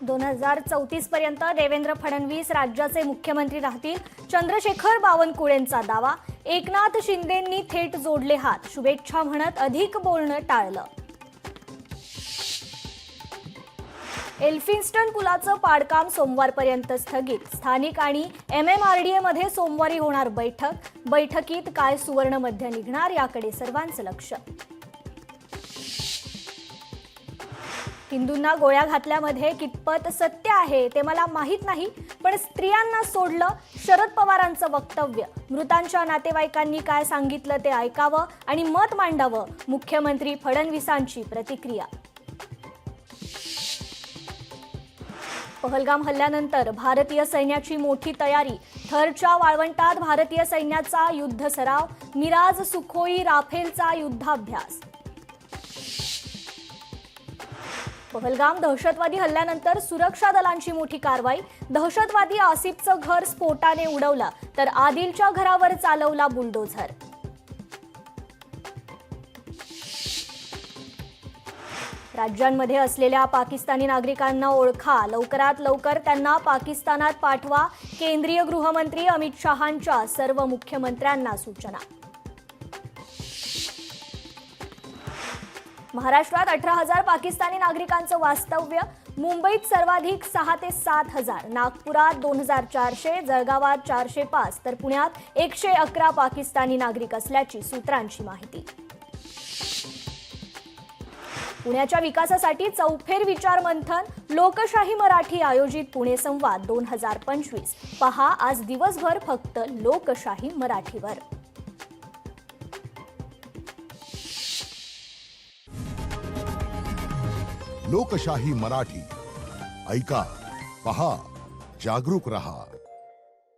2034 पर्यंत देवेंद्र फडणवीस राज्याचे मुख्यमंत्री राहतील, चंद्रशेखर बावनकुळेंचा दावा. एकनाथ शिंदेंनी थेट जोडले हात, शुभेच्छा म्हणत अधिक बोलणं टाळलं. एल्फिन्स्टन पुलाचं पाडकाम सोमवारपर्यंत स्थगित. स्थानिक आणि MMRDA मध्ये सोमवारी होणार बैठकीत काय सुवर्ण मध्य निघणार याकडे सर्वांचं लक्ष. हिंदूंना गोळ्या घातल्यामध्ये कितपत सत्य आहे ते मला माहीत नाही, पण स्त्रियांना सोडलं, शरद पवारांचं वक्तव्य. मृतांच्या नातेवाईकांनी काय सांगितलं ते ऐकावं आणि मत मांडावं, मुख्यमंत्री फडणवीसांची प्रतिक्रिया. पहलगाम हल्ल्यानंतर भारतीय सैन्याची मोठी तयारी. थरच्या वाळवंटात भारतीय सैन्याचा युद्ध सराव. मिराज, सुखोई, राफेलचा युद्धाभ्यास. पहलगाम दहशतवादी हल्ल्यानंतर सुरक्षा दलांची मोठी कारवाई. दहशतवादी आसिफचं घर स्फोटाने उडवलं, तर आदिलच्या घरावर चालवला बुलडोझर. राज्यांमध्ये असलेल्या पाकिस्तानी नागरिकांना ओळखा, लवकरात लवकर त्यांना पाकिस्तानात पाठवा. केंद्रीय गृहमंत्री अमित शहांच्या सर्व मुख्यमंत्र्यांना सूचना. महाराष्ट्रात 18,000 पाकिस्तानी नागरिकांचं वास्तव्य. मुंबईत सर्वाधिक 6 ते 7,000, नागपुरात 2,400, जळगावात 405, तर पुण्यात 111 पाकिस्तानी नागरिक असल्याची सूत्रांची माहिती. पुण्याच्या विकासासाठी चौफेर विचार मंथन. लोकशाही मराठी आयोजित पुणे संवाद 2025. पहा आज दिवसभर फक्त लोकशाही मराठीवर. लोकशाही मराठी ऐका, पहा, जागरूक रहा.